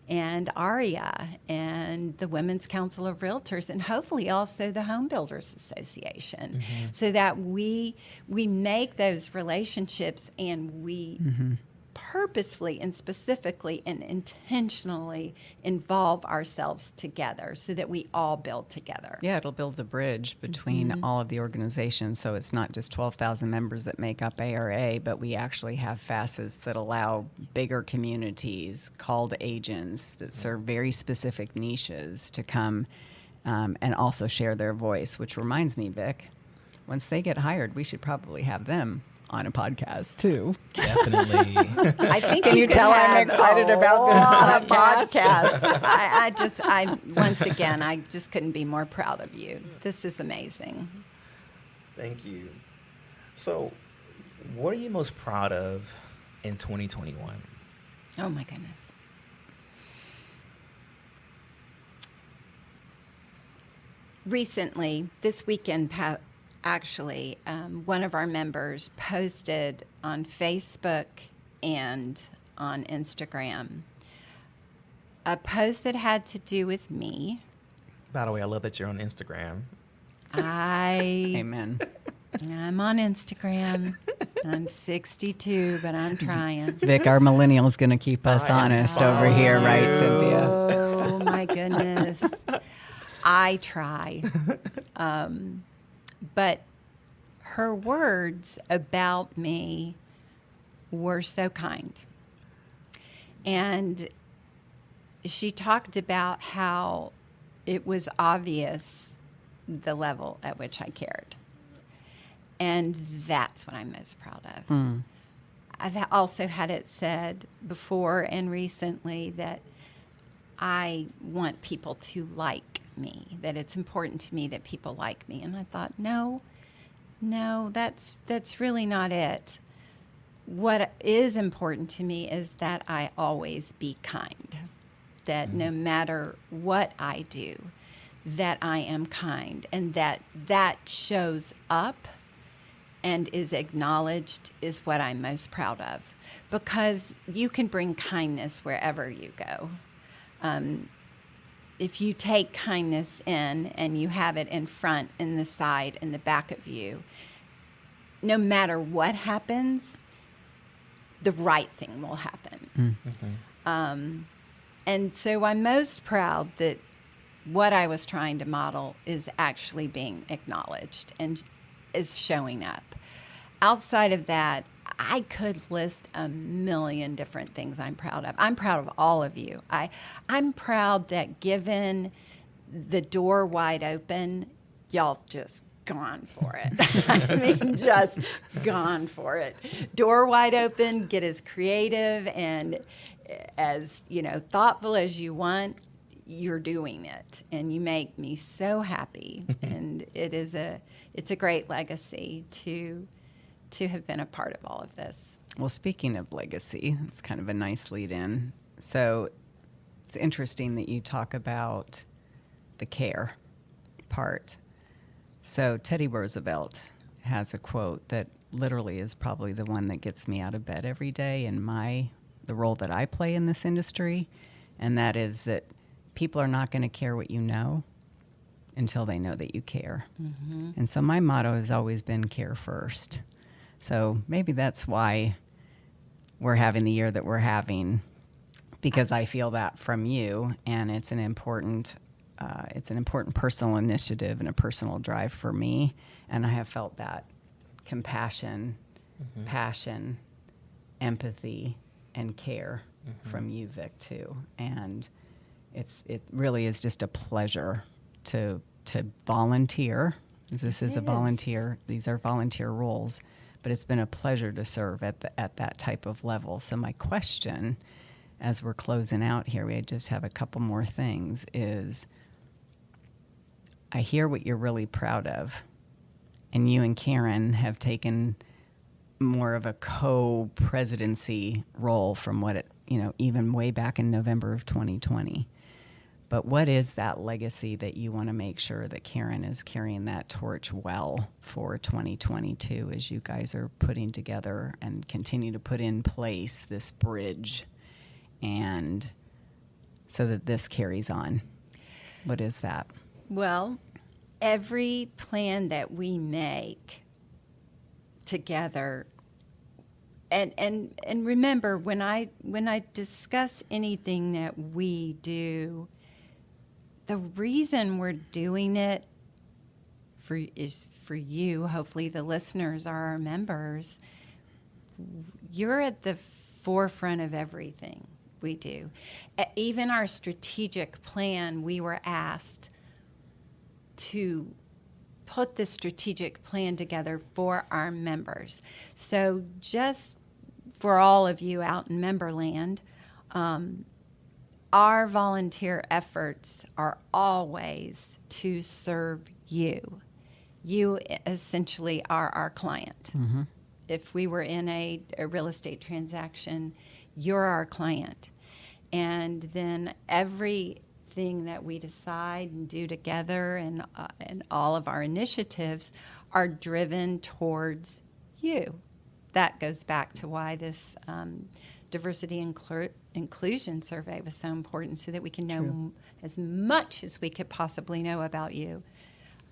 and ARIA and the Women's Council of Realtors, and hopefully also the Home Builders Association, so that we make those relationships and we purposefully and specifically and intentionally involve ourselves together so that we all build together.
Yeah, it'll build a bridge between all of the organizations. So it's not just 12,000 members that make up ARA, but we actually have facets that allow bigger communities called agents that serve very specific niches to come and also share their voice, which reminds me, Vic, once they get hired, we should probably have them on a podcast too.
Definitely.
I think
Can you tell I'm excited about this
podcast? I once again, I just couldn't be more proud of you. This is amazing.
Thank you. So, what are you most proud of in 2021?
Oh my goodness. Recently, this weekend, actually, one of our members posted on Facebook and on Instagram a post that had to do with me.
By the way, I love that you're on Instagram.
Amen.
I'm on Instagram. I'm 62, but I'm trying.
Vic, our millennial is going to keep us honest over here, right, Cynthia?
Oh my goodness. I try. But her words about me were so kind. And she talked about how it was obvious the level at which I cared. And that's what I'm most proud of. I've also had it said before and recently that I want people to like me, that it's important to me that people like me. And I thought, no, that's really not it. What is important to me is that I always be kind, that no matter what I do, that I am kind, and that shows up and is acknowledged is what I'm most proud of, because you can bring kindness wherever you go. If you take kindness in and you have it in front, in the side, in the back of you, no matter what happens, the right thing will happen. And so I'm most proud that what I was trying to model is actually being acknowledged and is showing up. Outside of that, I could list a million different things I'm proud of. I'm proud of all of you. I'm proud that given the door wide open, y'all just gone for it. I mean, just gone for it. Door wide open, get as creative and as, thoughtful as you want. You're doing it, and you make me so happy. And it's a great legacy to have been a part of all of this.
Well, speaking of legacy, it's kind of a nice lead in. So it's interesting that you talk about the care part. So Teddy Roosevelt has a quote that literally is probably the one that gets me out of bed every day in the role that I play in this industry, and that is that people are not going to care what you know until they know that you care. And so my motto has always been care first. So maybe that's why we're having the year that we're having, because I feel that from you, and it's an important personal initiative and a personal drive for me, and I have felt that compassion, passion, empathy, and care from you, Vic, too. And it really is just a pleasure to volunteer. This is a volunteer. These are volunteer roles, but it's been a pleasure to serve at that type of level. So my question, as we're closing out here, we just have a couple more things, is I hear what you're really proud of, and you and Karen have taken more of a co-presidency role from what it, even way back in November of 2020. But what is that legacy that you want to make sure that Karen is carrying that torch well for 2022 as you guys are putting together and continue to put in place this bridge, and so that this carries on? What is that?
Well, every plan that we make together, and remember, when I discuss anything that we do, the reason we're doing it is for you. Hopefully the listeners are our members. You're at the forefront of everything we do. Even our strategic plan, we were asked to put the strategic plan together for our members. So just for all of you out in Memberland, our volunteer efforts are always to serve you. You essentially are our client. Mm-hmm. If we were in a real estate transaction, you're our client. And then everything that we decide and do together, and all of our initiatives are driven towards you. That goes back to why this diversity inclusion survey was so important, so that we can know as much as we could possibly know about you.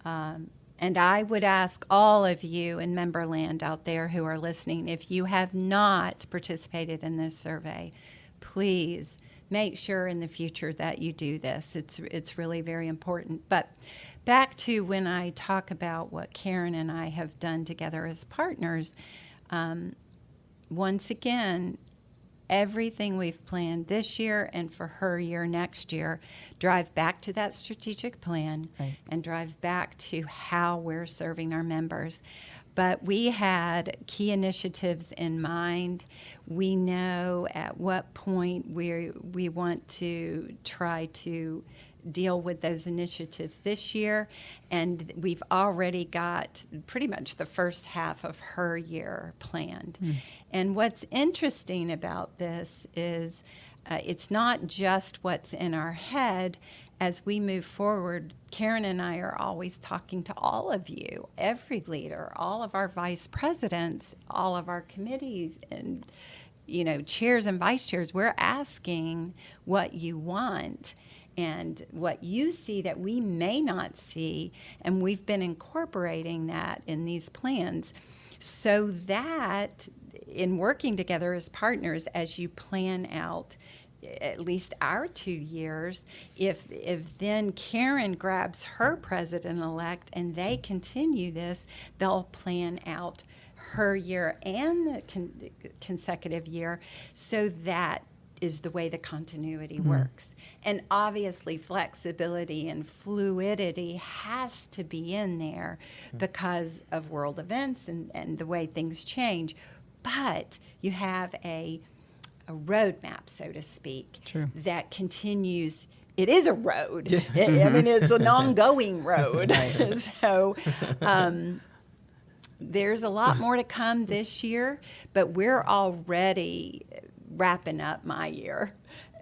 And I would ask all of you in Memberland out there who are listening, if you have not participated in this survey, please make sure in the future that you do this. It's really very important. But back to when I talk about what Karen and I have done together as partners, once again, everything we've planned this year and for her year next year drive back to that strategic plan, right, and drive back to how we're serving our members. But we had key initiatives in mind. We know at what point we want to try to deal with those initiatives this year, and we've already got pretty much the first half of her year planned. And what's interesting about this is it's not just what's in our head. As we move forward, Karen and I are always talking to all of you, every leader, all of our vice presidents, all of our committees, and chairs and vice chairs. We're asking what you want and what you see that we may not see, and we've been incorporating that in these plans, so that in working together as partners, as you plan out at least our 2 years, if then Karen grabs her president-elect and they continue this, they'll plan out her year and the consecutive year, so that is the way the continuity works. And obviously flexibility and fluidity has to be in there because of world events and the way things change. But you have a roadmap, so to speak, that continues. It is a road. I mean, it's an ongoing road. So there's a lot more to come this year, but we're already wrapping up my year.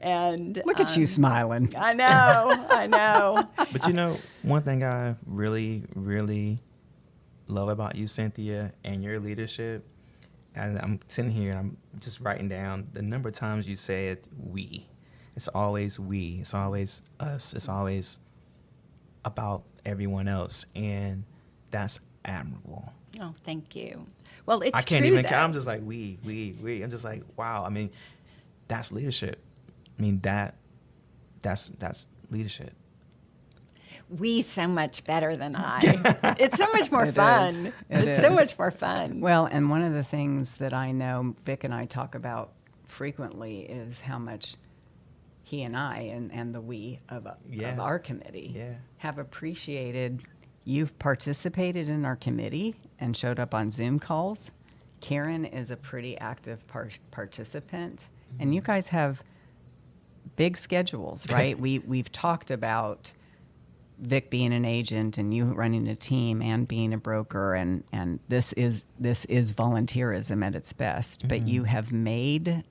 And
look at you smiling.
I know.
But one thing I really, really love about you, Cynthia, and your leadership, and I'm sitting here and I'm just writing down the number of times you said we. It's always we. It's always us. It's always about everyone else. And that's admirable.
Oh, thank you. Well, it's true.
I can't even, I'm just like, we. I'm just like, wow. I mean, that's leadership. I mean, that's leadership.
We so much better than I. It's so much more fun. It's so much more fun.
Well, and one of the things that I know Vic and I talk about frequently is how much he and I and the we of our committee have appreciated you've participated in our committee and showed up on Zoom calls. Karen is a pretty active participant, and you guys have big schedules, right? We've talked about Vic being an agent and you running a team and being a broker, and this is volunteerism at its best. But you have made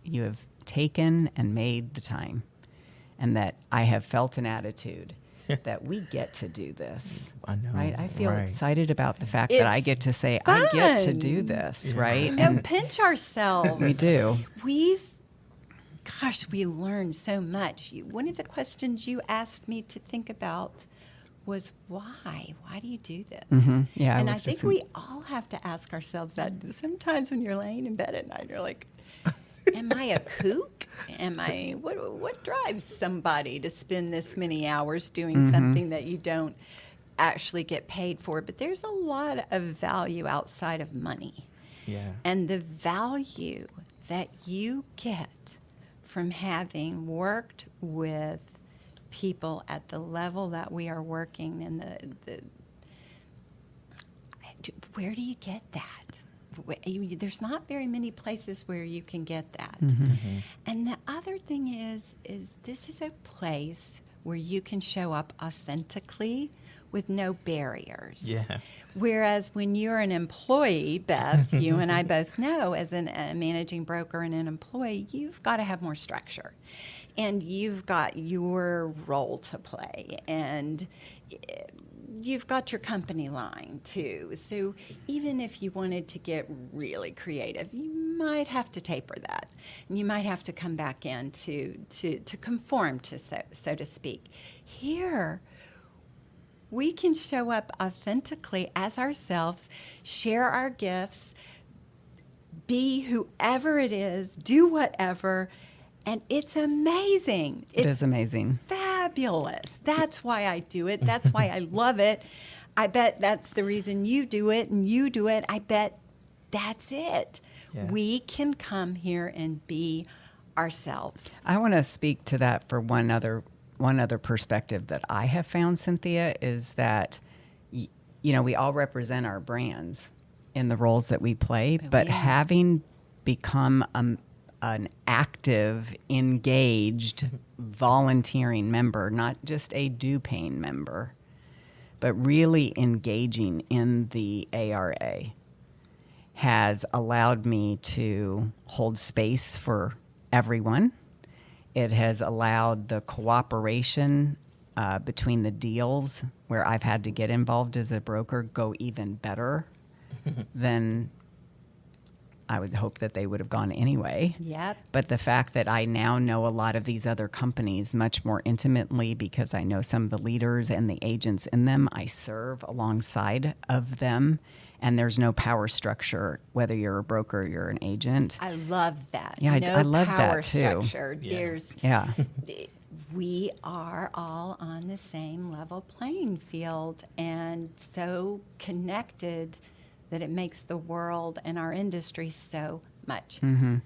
you have taken and made the time, and that I have felt an attitude that we get to do this.
I know,
right? I feel
right.
excited about the fact that I get to say I get to do this, right?
And pinch ourselves.
We do.
We learned so much. One of the questions you asked me to think about was why? Why do you do this?
Mm-hmm. Yeah,
and I think we all have to ask ourselves that. Sometimes when you're laying in bed at night, you're like, am I a kook? What drives somebody to spend this many hours doing something that you don't actually get paid for? But there's a lot of value outside of money.
Yeah.
And the value that you get from having worked with people at the level that we are working and where do you get that? There's not very many places where you can get that. And the other thing is this is a place where you can show up authentically with no barriers.
Yeah.
Whereas when you're an employee, Beth, you and I both know, as a managing broker and an employee, you've got to have more structure. And you've got your role to play. And you've got your company line, too. So even if you wanted to get really creative, you might have to taper that. And you might have to come back in to conform to, so to speak. Here, we can show up authentically as ourselves, share our gifts, be whoever it is, do whatever, and it's amazing.
It is amazing.
Fabulous. That's why I do it. That's why I love it. I bet that's the reason you do it and you do it. I bet that's it. Yeah. We can come here and be ourselves.
I want to speak to that for one other perspective that I have found, Cynthia, is that, we all represent our brands in the roles that we play, but having become an active, engaged, volunteering member, not just a due-paying member, but really engaging in the ARA, has allowed me to hold space for everyone. It has allowed the cooperation between the deals where I've had to get involved as a broker go even better than I would hope that they would have gone anyway.
Yep.
But the fact that I now know a lot of these other companies much more intimately because I know some of the leaders and the agents in them, I serve alongside of them. And there's no power structure, whether you're a broker or you're an agent.
I love that.
Yeah, I love that too.
Structure.
Yeah.
We are all on the same level playing field and so connected that it makes the world and our industry so much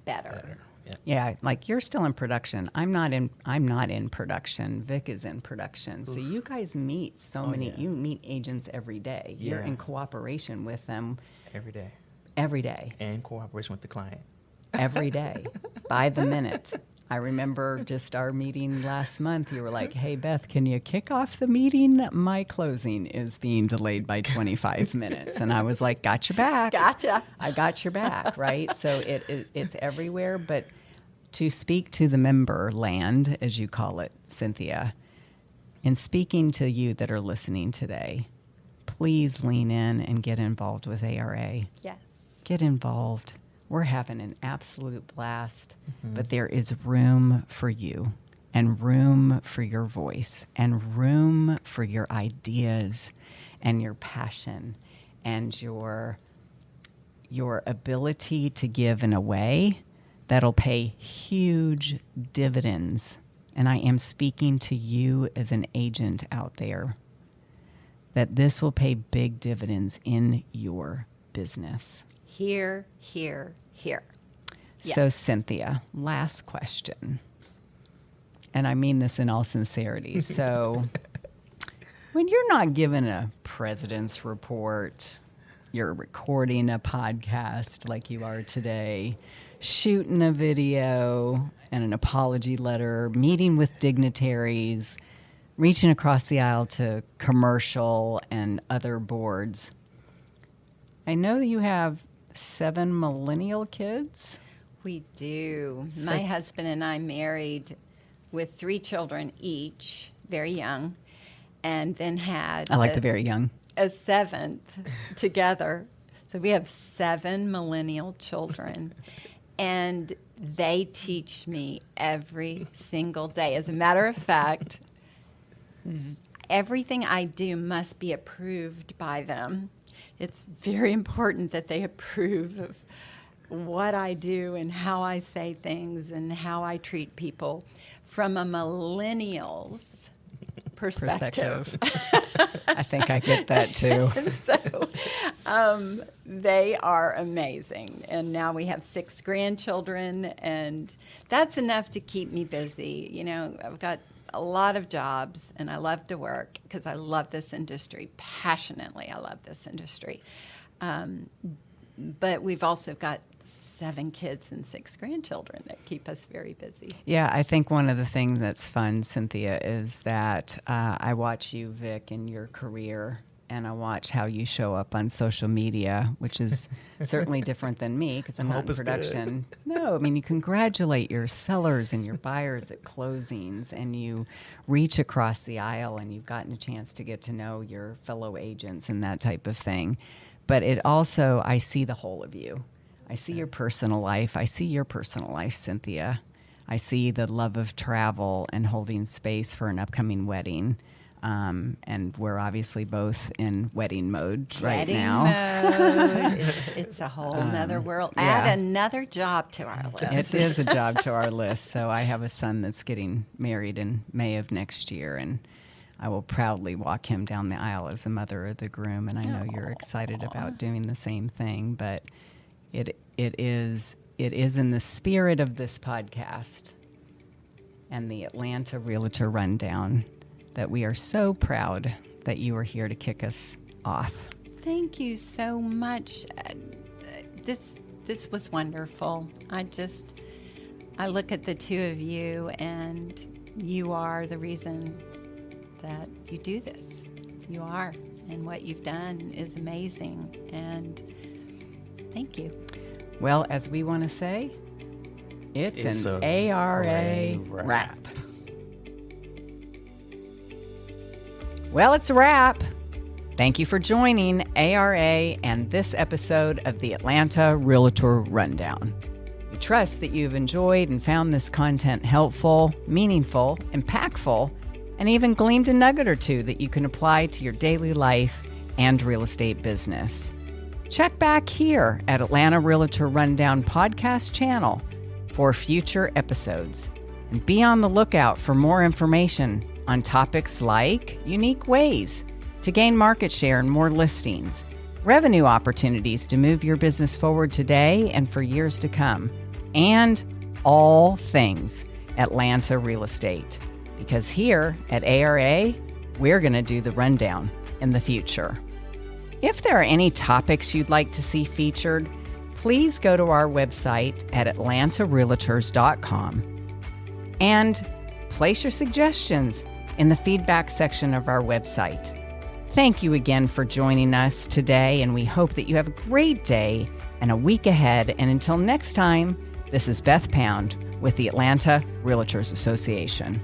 better.
Yeah, like you're still in production. I'm not in production. Vic is in production. So you guys meet you meet agents every day.
Yeah.
You're in cooperation with them
Every day.
every day.
And cooperation with the client.
Every day. By the minute. I remember just our meeting last month. You were like, "Hey Beth, can you kick off the meeting? My closing is being delayed by 25 minutes." And I was like, "Got your back."
Gotcha.
I got your back, right? So it's everywhere. But to speak to the member land, as you call it, Cynthia, in speaking to you that are listening today, please lean in and get involved with ARA.
Yes.
Get involved. We're having an absolute blast, but there is room for you and room for your voice and room for your ideas and your passion and your ability to give in a way that'll pay huge dividends. And I am speaking to you as an agent out there, that this will pay big dividends in your business.
Here.
So, Cynthia, last question. and I mean this in all sincerity. So when you're not given a president's report, you're recording a podcast like you are today, shooting a video and an apology letter, meeting with dignitaries, reaching across the aisle to commercial and other boards. I know that you have 7 millennial kids.
We do. My husband and I married with 3 children each, very young, and then had
I like the very young.
a 7th together. So we have 7 millennial children, and they teach me every single day. As a matter of fact, everything I do must be approved by them. It's very important that they approve of what I do and how I say things and how I treat people from a millennial's perspective.
I think I get that too.
So they are amazing. And now we have 6 grandchildren, and that's enough to keep me busy. You know, I've got a lot of jobs, and I love to work because I love this industry. Passionately, I love this industry. But we've also got 7 kids and 6 grandchildren that keep us very busy.
Yeah, I think one of the things that's fun, Cynthia, is that I watch you, Vic, in your career, and I watch how you show up on social media, which is certainly different than me because I'm not in production. No, I mean, you congratulate your sellers and your buyers at closings, and you reach across the aisle, and you've gotten a chance to get to know your fellow agents and that type of thing. But it also, I see the whole of you. I see your personal life. I see your personal life, Cynthia. I see the love of travel and holding space for an upcoming wedding. And we're obviously both in wedding mode right now.
Mode. It's a whole nother world.
Yeah.
Add another job to our list.
It is a job to our list. So I have a son that's getting married in May of next year, and I will proudly walk him down the aisle as a mother of the groom. And I know you're excited about doing the same thing, but it is in the spirit of this podcast and the Atlanta Realtor Rundown that we are so proud that you are here to kick us off.
Thank you so much. This was wonderful. I look at the 2 of you, and you are the reason that you do this. You are, and what you've done is amazing, and thank you.
Well, as we want to say, it's an ARA wrap. Well, it's a wrap. Thank you for joining ARA and this episode of the Atlanta Realtor Rundown. We trust that you've enjoyed and found this content helpful, meaningful, impactful, and even gleaned a nugget or 2 that you can apply to your daily life and real estate business. Check back here at Atlanta Realtor Rundown podcast channel for future episodes, and be on the lookout for more information on topics like unique ways to gain market share and more listings, revenue opportunities to move your business forward today and for years to come, and all things Atlanta real estate. Because here at ARA, we're going to do the rundown in the future. If there are any topics you'd like to see featured, please go to our website at atlantarealtors.com and place your suggestions in the feedback section of our website. Thank you again for joining us today, and we hope that you have a great day and a week ahead. And until next time, this is Beth Pound with the Atlanta Realtors Association.